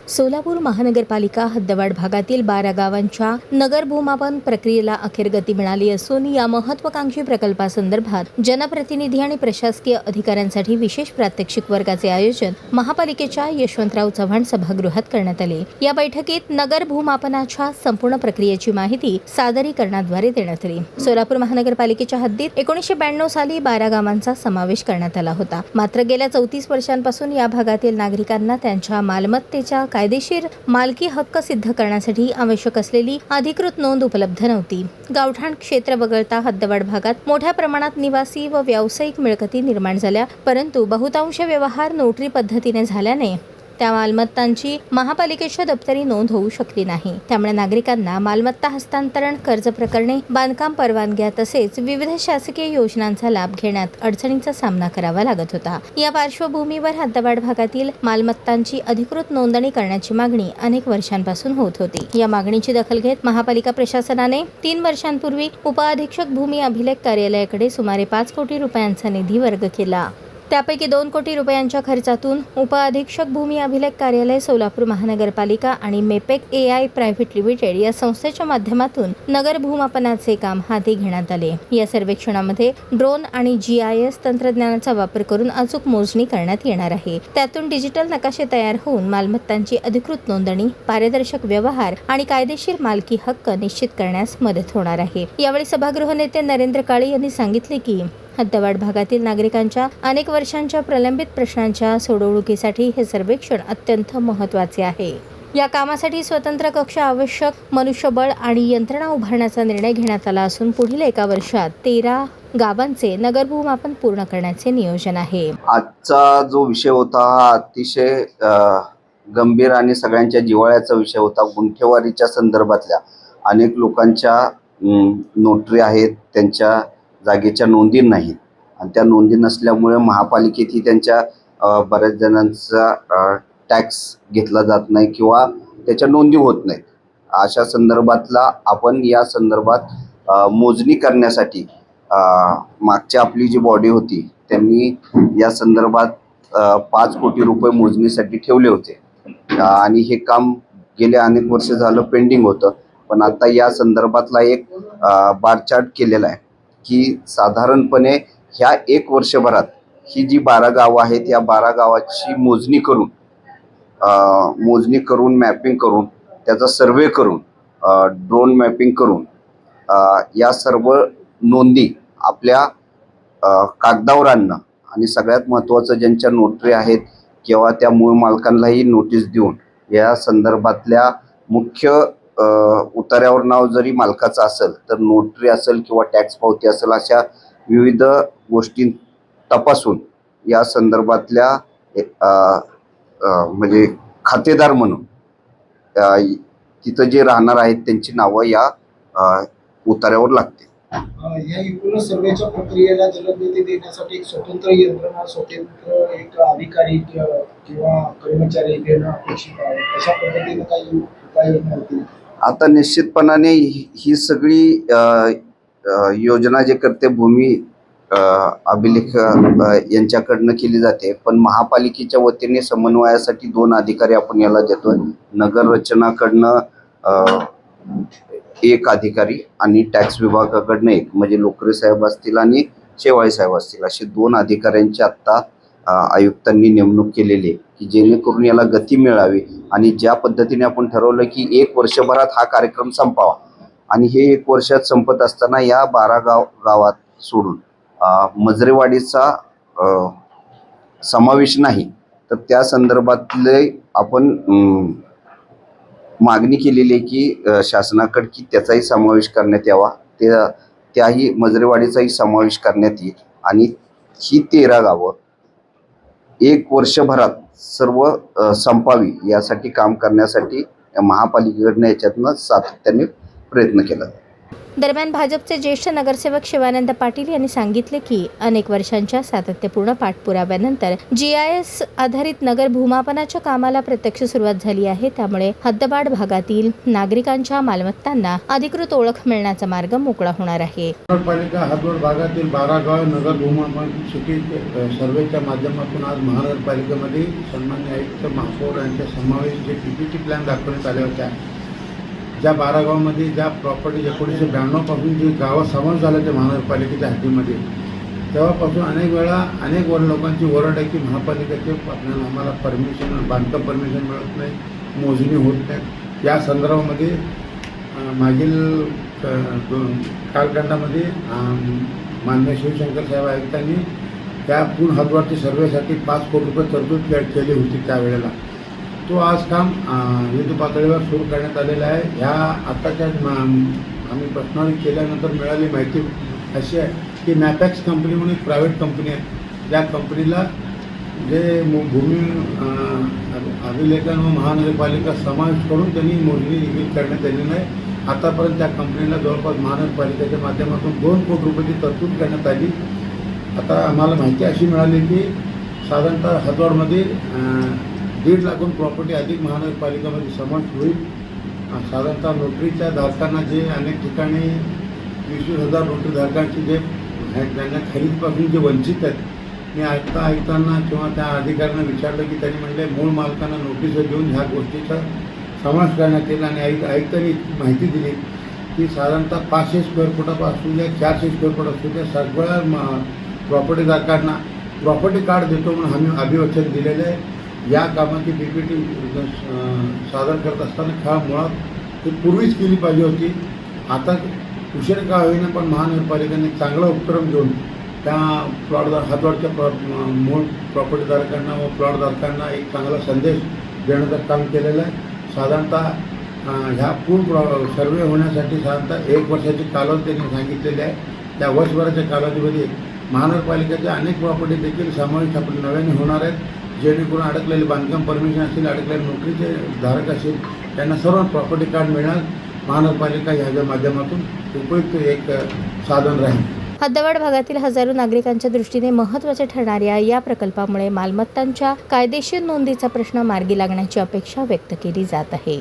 सोलापूर महानगरपालिका हद्दवाढ भागातील 12 गावांच्या नगर भूमापन प्रक्रियेला अखेर गती मिळाली असून या महत्त्वाकांक्षी प्रकल्पासंदर्भात जनप्रतिनिधी आणि प्रशासकीय अधिकाऱ्यांसाठी विशेष प्रात्यक्षिक वर्गाचे आयोजन महापालिकेच्या यशवंतराव चव्हाण सभागृहात करण्यात आले। या बैठकीत नगर भूमापनाच्या संपूर्ण प्रक्रियेची माहिती सादरीकरणाद्वारे देण्यात आली। सोलापूर महानगरपालिकेच्या हद्दीत 1992 साली 12 गावांचा समावेश करण्यात आला होता। मात्र गेल्या 34 वर्षांपासून या भागातील नागरिकांना त्यांच्या मालमत्तेच्या कायदेशीर मालकी हक्क सिद्ध करण्यासाठी आवश्यक असलेली अधिकृत नोंद उपलब्ध नव्हती। गावठाण क्षेत्र वगळता हद्दवाढ भागात मोठ्या प्रमाणात निवासी व व्यावसायिक मिळकती निर्माण झाल्या, परंतु बहुतांश व्यवहार नोटरी पद्धतीने झाल्याने त्या मालमत्तांची महापालिकेच्या दप्तरी नोंद होऊ शकली नाही। त्यामुळे नागरिकांना मालमत्ता हस्तांतरण, कर्ज प्रकरणे, बांधकाम परवानग्या तसेच विविध शासकीय योजनांचा लाभ घेण्यात अडचणींचा सामना करावा लागत होता। या पार्श्वभूमीवर हद्दवाढ भागातील मालमत्तांची अधिकृत नोंदणी करण्याची मागणी अनेक वर्षांपासून होत होती। या मागणीची दखल घेत महापालिका प्रशासनाने 3 वर्षांपूर्वी उपअधीक्षक भूमी अभिलेख कार्यालयाकडे सुमारे 5 कोटी रुपयांचा निधी वर्ग केला। त्यापैकी 2 कोटी रुपयांच्या खर्चातून उपअधीक्षक भूमी अभिलेख कार्यालय, सोलापूर महानगरपालिका आणि मेपेक AI प्रायव्हेट लिमिटेड या संस्थेच्या माध्यमातून नगर भूमापनाचे काम हाती घेण्यात आले। या सर्वेक्षणामध्ये ड्रोन आणि GIS तंत्रज्ञानाचा वापर करून अचूक मोजणी करण्यात येणार आहे। त्यातून डिजिटल नकाशे तयार होऊन मालमत्तांची अधिकृत नोंदणी, पारदर्शक व्यवहार आणि कायदेशीर मालकी हक्क निश्चित करण्यास मदत होणार आहे। यावेळी सभागृह नेते नरेंद्र काळे यांनी सांगितले की हद्दवाढ भागातील नागरिकांच्या अनेक वर्षांच्या प्रलंबित प्रश्नांच्या सोडवणुकीसाठी हे सर्वेक्षण अत्यंत महत्त्वाचे आहे। या कामासाठी स्वतंत्र कक्ष, आवश्यक मनुष्यबळ आणि यंत्रणा उभारण्याचा निर्णय घेण्यात आला असून पुढील 1 वर्षात 13 गावांचे नगर भूमापन पूर्ण करण्याचे नियोजन आहे। आजचा जो विषय होता हा अतिशय गंभीर आणि सगळ्यांच्या जिव्हाळ्याचा विषय होता। गुंठेवारीच्या संदर्भातल्या अनेक लोकांच्या नोटरी आहेत, त्यांच्या जागेच्या नोंदी नाहीत आणि त्या नोंदी नसल्यामुळे महापालिकेतही त्यांच्या बऱ्याच जणांचा टॅक्स घेतला जात नाही किंवा त्याच्या नोंदी होत नाहीत। अशा संदर्भातला आपण या संदर्भात मोजणी करण्यासाठी मागच्या आपली जी बॉडी होती त्यांनी या संदर्भात 5 कोटी रुपये मोजणीसाठी ठेवले होते आणि हे काम गेले अनेक वर्ष झालं पेंडिंग होतं। पण आता या संदर्भातला एक बार चार्ट केलेला आहे की साधारणपणे ह्या 1 वर्षभरात ही जी 12 गावं आहेत या 12 गावाची मोजणी करून मॅपिंग करून त्याचा सर्वे करून ड्रोन मॅपिंग करून या सर्व नोंदी आपल्या कागदावर आणणं आणि सगळ्यात महत्त्वाचं ज्यांच्या नोटरी आहेत किंवा त्या मूळ मालकांनाही नोटीस देऊन या संदर्भातल्या मुख्य उतार्यावर नाव जरी मालकाचं असेल तर नोटरी असेल किंवा टॅक्स पावती असेल अशा विविध गोष्टी तपासून या संदर्भातल्या म्हणजे खातेदार म्हणून तिथं जे राहणार आहेत त्यांची नावं या उतार्यावर लागते। या एकूण सर्वेच्या प्रक्रियेला जलदगती देण्यासाठी एक स्वतंत्र यंत्रणा, स्वतंत्र एक अधिकारी किंवा कर्मचारी देणं अपेक्षित आहे। अशा पद्धतीने काही उपाययोजना होतील? आता निश्चितपणाने ही सगळी योजना जे करते भूमी अभिलेख यांच्याकडनं केली जाते, पण महापालिकेच्या वतीने समन्वयासाठी 2 अधिकारी आपण याला देतोय। नगर रचनाकडनं 1 अधिकारी आणि टॅक्स विभागाकडनं 1, म्हणजे लोकरे साहेब असतील आणि शेवाळे साहेब असतील, असे 2 अधिकाऱ्यांची आत्ता आयुक्तांनी नेमणूक केलेली आहे की जेणेकरून याला गती मिळावी आणि ज्या पद्धतीने आपण ठरवलं की 1 वर्षभरात हा कार्यक्रम संपावा आणि हे 1 वर्षात संपत असताना या 12 गावात सोडून मजरेवाडीचा समावेश नाही, तर त्या संदर्भातले आपण मागणी केलेली आहे की शासनाकडे की त्याचाही समावेश करण्यात यावा, त्याही मजरेवाडीचाही समावेश करण्यात येईल आणि ही 13 गावं 1 वर्षभरात सर्व संपावी यासाठी काम करण्यासाठी महापालिकेकडनं याच्यातनं सातत्याने प्रयत्न केला। दरम्यान भाजपचे ज्येष्ठ नगरसेवक शिवानंद पाटील यांनी सांगितले की अनेक वर्षांच्या सातत्यपूर्ण पाठपुराव्यानंतर GIS आधारित नगर भूमापनाच्या कामाला प्रत्यक्ष सुरुवात झाली आहे. त्यामुळे हद्दवाढ भागातील नागरिकांच्या मालमत्तांना अधिकृत ओळख मिळण्याचा मार्ग मोकळा होणार आहे. नगरपालिका हद्दवाढ भागातील 12 गाव नगर भूमापन सिटी सर्वेच्या माध्यमातून आज महानगरपालिकेमध्ये सन्मान्य आयुक्त महापौर यांच्या समावेश जे PPT प्लॅन दाखवण्यात आले होत्या, ज्या 12 गावामध्ये ज्या प्रॉपर्टी 1992 पासून जी गावं समावेश झाल्या त्या महानगरपालिकेच्या हद्दीमध्ये, तेव्हापासून अनेक लोकांची ओरड आहे की महापालिकेचे आपल्याला आम्हाला परमिशन, बांधकाम परमिशन मिळत नाही, मोजणी होत नाही. या संदर्भामध्ये मागील कालखंडामध्ये माननीय शिवशंकर साहेब आयुक्तांनी त्या पूर्ण हद्दवाढची सर्वेसाठी 5 कोटी रुपये तरतूद केली होती त्यावेळेला. तो आज काम युद्ध पातळीवर सुरू करण्यात आलेला आहे. ह्या आत्ताच्या आम्ही प्रश्नावली केल्यानंतर मिळाली माहिती अशी आहे की मॅपॅक्स कंपनी म्हणून एक प्रायव्हेट कंपनी आहे. त्या कंपनीला जे भूमी अभिलेखन व महानगरपालिका समावेश करून त्यांनी मोजणी देखील करण्यात आलेली आहे. आतापर्यंत त्या कंपनीला जवळपास महानगरपालिकेच्या माध्यमातून 2 कोटी रुपयाची तरतूद करण्यात आली. आता आम्हाला माहिती अशी मिळाली की साधारणतः हद्दवाढमध्ये 1.5 लाखून प्रॉपर्टी अधिक महानगरपालिकेमध्ये समावेश होईल. साधारणतः नोटरीच्या धारकांना जे अनेक ठिकाणी 20,000 नोटरी धारकांची जे आहेत त्यांना खरेदीपासून जे वंचित आहेत, मी आयुक्तांना किंवा त्या अधिकाऱ्यांना विचारलं की त्यांनी म्हणले मूळ मालकांना नोटीस देऊन ह्या गोष्टीचा समावेश करण्यात येईल. आणि आयुक्तांनी माहिती दिली की साधारणतः 500 स्क्वेअर फुटापासून द्या 400 स्क्वेअर फूट असू द्या सगळ्या प्रॉपर्टीधारकांना प्रॉपर्टी कार्ड देतो म्हणून आम्ही अभिवचन दिलेलं आहे. या कामाची PPT सादर करत असताना मुळात ती पूर्वीच केली पाहिजे होती. आता उशीर का होईना पण महानगरपालिकेने चांगला उपक्रम घेऊन त्या हद्दवाढच्या मूळ प्रॉपर्टीधारकांना व प्लॉटधारकांना एक चांगला संदेश देण्याचं काम केलेलं आहे. साधारणतः ह्या पूर्ण सर्वे होण्यासाठी साधारणतः 1 वर्षाची कालावधी त्यांनी सांगितलेली आहे. त्या वर्षभराच्या कालावधीमध्ये महानगरपालिकेच्या अनेक प्रॉपर्टी देखील समावेश आपल्या नव्याने होणार आहेत, जेणेकरून अडकलेले बांधकाम परमिशन असतील, अडकलेले नोकरीचे धारक असतील, त्यांना सर्व प्रॉपर्टी कार्ड मिळणार. महानगरपालिका ह्याच्या माध्यमातून उपयुक्त एक साधन राहील. हद्दवाढ भागातील हजारो नागरिकांच्या दृष्टीने महत्त्वाचे ठरणाऱ्या या प्रकल्पामुळे मालमत्तांच्या कायदेशीर नोंदीचा प्रश्न मार्गी लागण्याची अपेक्षा व्यक्त केली जात आहे.